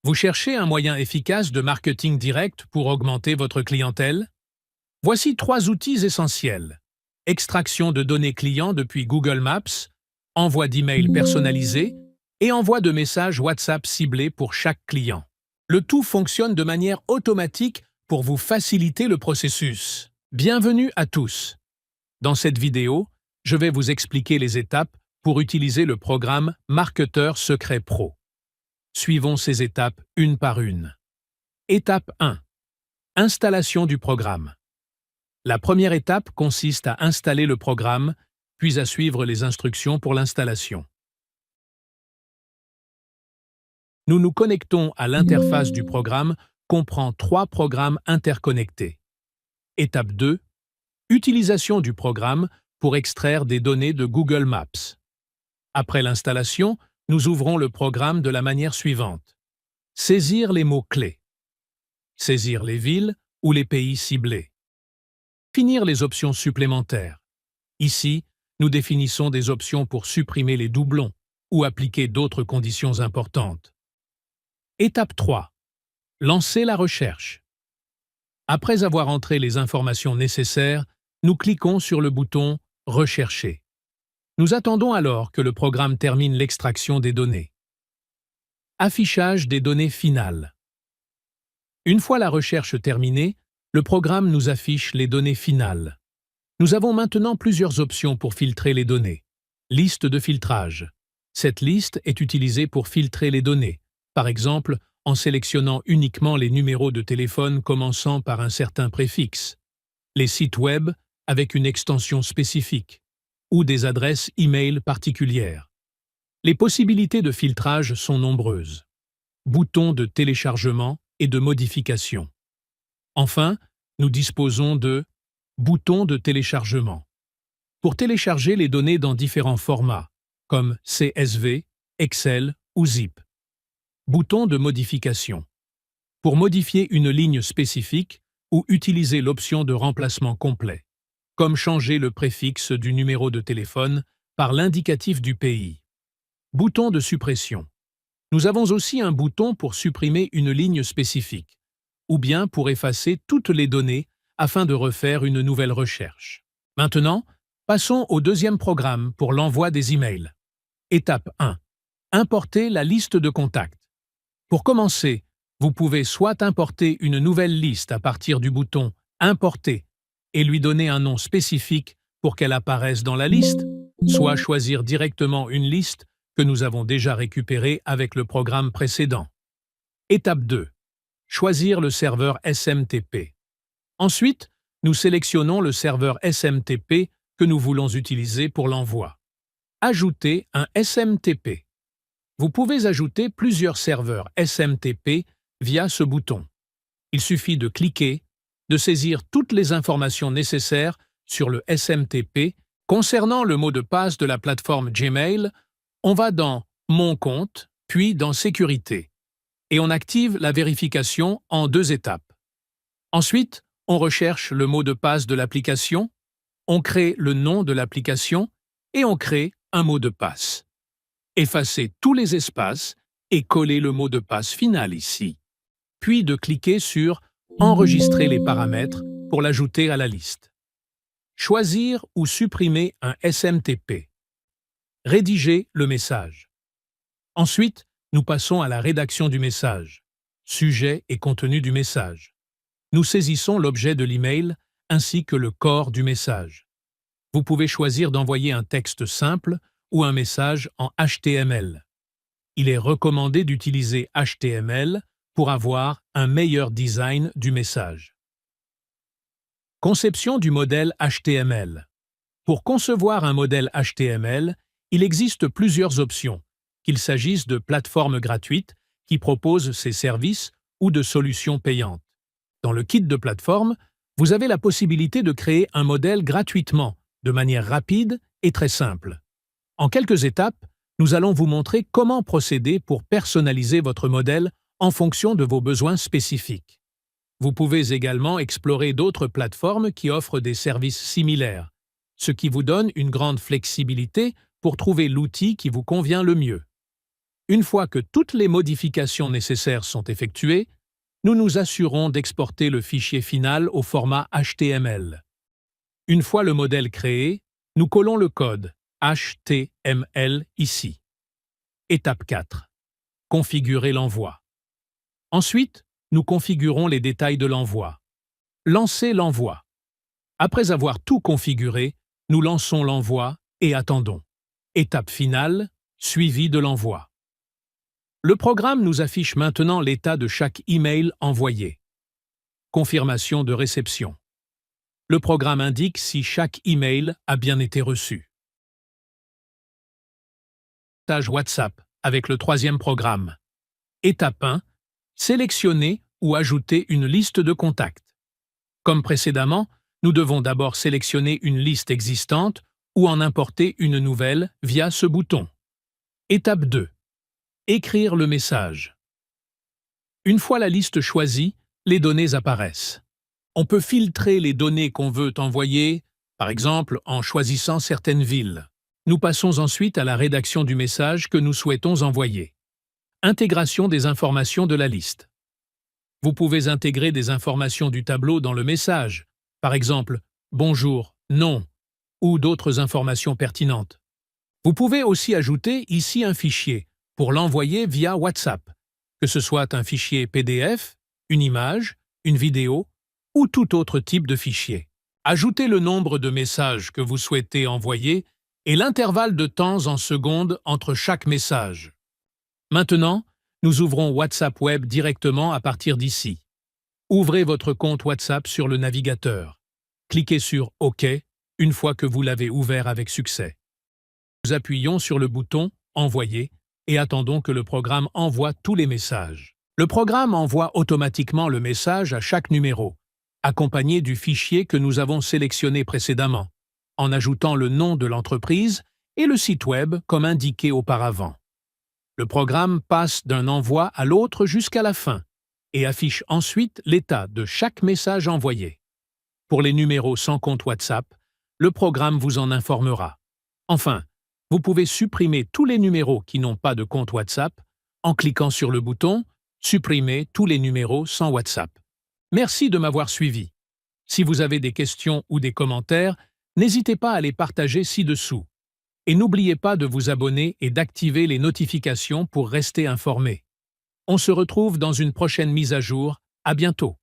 Vous cherchez un moyen efficace de marketing direct pour augmenter votre clientèle? Voici 3 outils essentiels. Extraction de données clients depuis Google Maps, envoi d'emails personnalisés et envoi de messages WhatsApp ciblés pour chaque client. Le tout fonctionne de manière automatique pour vous faciliter le processus. Bienvenue à tous. Dans cette vidéo, je vais vous expliquer les étapes pour utiliser le programme Marketeur Secret Pro. Suivons ces étapes une par une. Étape 1. Installation du programme. La première étape consiste à installer le programme, puis à suivre les instructions pour l'installation. Nous nous connectons à l'interface du programme comprend 3 programmes interconnectés. Étape 2. Utilisation du programme pour extraire des données de Google Maps. Après l'installation, nous ouvrons le programme de la manière suivante. Saisir les mots-clés. Saisir les villes ou les pays ciblés. Définir les options supplémentaires. Ici, nous définissons des options pour supprimer les doublons ou appliquer d'autres conditions importantes. Étape 3. Lancer la recherche. Après avoir entré les informations nécessaires, nous cliquons sur le bouton « Rechercher ». Nous attendons alors que le programme termine l'extraction des données. Affichage des données finales. Une fois la recherche terminée, le programme nous affiche les données finales. Nous avons maintenant plusieurs options pour filtrer les données. Liste de filtrage. Cette liste est utilisée pour filtrer les données, par exemple en sélectionnant uniquement les numéros de téléphone commençant par un certain préfixe, les sites web avec une extension spécifique, ou des adresses e-mail particulières. Les possibilités de filtrage sont nombreuses. Boutons de téléchargement et de modification. Enfin, nous disposons de boutons de téléchargement. Pour télécharger les données dans différents formats, comme CSV, Excel ou Zip. Bouton de modification. Pour modifier une ligne spécifique ou utiliser l'option de remplacement complet, comme changer le préfixe du numéro de téléphone par l'indicatif du pays. Bouton de suppression. Nous avons aussi un bouton pour supprimer une ligne spécifique, ou bien pour effacer toutes les données afin de refaire une nouvelle recherche. Maintenant, passons au deuxième programme pour l'envoi des emails. Étape 1. Importer la liste de contacts. Pour commencer, vous pouvez soit importer une nouvelle liste à partir du bouton « Importer » et lui donner un nom spécifique pour qu'elle apparaisse dans la liste, soit choisir directement une liste que nous avons déjà récupérée avec le programme précédent. Étape 2. Choisir le serveur SMTP. Ensuite, nous sélectionnons le serveur SMTP que nous voulons utiliser pour l'envoi. Ajouter un SMTP. Vous pouvez ajouter plusieurs serveurs SMTP via ce bouton. Il suffit de cliquer, de saisir toutes les informations nécessaires sur le SMTP. Concernant le mot de passe de la plateforme Gmail, on va dans « Mon compte », puis dans « Sécurité » et on active la vérification en 2 étapes. Ensuite, on recherche le mot de passe de l'application, on crée le nom de l'application et on crée un mot de passe. Effacez tous les espaces et collez le mot de passe final ici. Puis de cliquer sur « Enregistrer les paramètres » pour l'ajouter à la liste. Choisir ou supprimer un SMTP. Rédiger le message. Ensuite, nous passons à la rédaction du message, sujet et contenu du message. Nous saisissons l'objet de l'email ainsi que le corps du message. Vous pouvez choisir d'envoyer un texte simple ou un message en HTML. Il est recommandé d'utiliser HTML pour avoir un meilleur design du message. Conception du modèle HTML. Pour concevoir un modèle HTML, il existe plusieurs options, qu'il s'agisse de plateformes gratuites qui proposent ces services ou de solutions payantes. Dans le kit de plateforme, vous avez la possibilité de créer un modèle gratuitement, de manière rapide et très simple. En quelques étapes, nous allons vous montrer comment procéder pour personnaliser votre modèle en fonction de vos besoins spécifiques. Vous pouvez également explorer d'autres plateformes qui offrent des services similaires, ce qui vous donne une grande flexibilité pour trouver l'outil qui vous convient le mieux. Une fois que toutes les modifications nécessaires sont effectuées, nous nous assurons d'exporter le fichier final au format HTML. Une fois le modèle créé, nous collons le code HTML ici. Étape 4. Configurer l'envoi. Ensuite, nous configurons les détails de l'envoi. Lancer l'envoi. Après avoir tout configuré, nous lançons l'envoi et attendons. Étape finale, suivi de l'envoi. Le programme nous affiche maintenant l'état de chaque email envoyé. Confirmation de réception. Le programme indique si chaque email a bien été reçu. Message WhatsApp avec le troisième programme. Étape 1. Sélectionner ou ajouter une liste de contacts. Comme précédemment, nous devons d'abord sélectionner une liste existante ou en importer une nouvelle via ce bouton. Étape 2. Écrire le message. Une fois la liste choisie, les données apparaissent. On peut filtrer les données qu'on veut envoyer, par exemple en choisissant certaines villes. Nous passons ensuite à la rédaction du message que nous souhaitons envoyer. Intégration des informations de la liste. Vous pouvez intégrer des informations du tableau dans le message, par exemple « Bonjour »,« Non » ou d'autres informations pertinentes. Vous pouvez aussi ajouter ici un fichier pour l'envoyer via WhatsApp, que ce soit un fichier PDF, une image, une vidéo ou tout autre type de fichier. Ajoutez le nombre de messages que vous souhaitez envoyer et l'intervalle de temps en secondes entre chaque message. Maintenant, nous ouvrons WhatsApp Web directement à partir d'ici. Ouvrez votre compte WhatsApp sur le navigateur. Cliquez sur OK une fois que vous l'avez ouvert avec succès. Nous appuyons sur le bouton « Envoyer » et attendons que le programme envoie tous les messages. Le programme envoie automatiquement le message à chaque numéro, accompagné du fichier que nous avons sélectionné précédemment, en ajoutant le nom de l'entreprise et le site web comme indiqué auparavant. Le programme passe d'un envoi à l'autre jusqu'à la fin et affiche ensuite l'état de chaque message envoyé. Pour les numéros sans compte WhatsApp, le programme vous en informera. Enfin, vous pouvez supprimer tous les numéros qui n'ont pas de compte WhatsApp en cliquant sur le bouton « Supprimer tous les numéros sans WhatsApp ». Merci de m'avoir suivi. Si vous avez des questions ou des commentaires, n'hésitez pas à les partager ci-dessous. Et n'oubliez pas de vous abonner et d'activer les notifications pour rester informé. On se retrouve dans une prochaine mise à jour. À bientôt.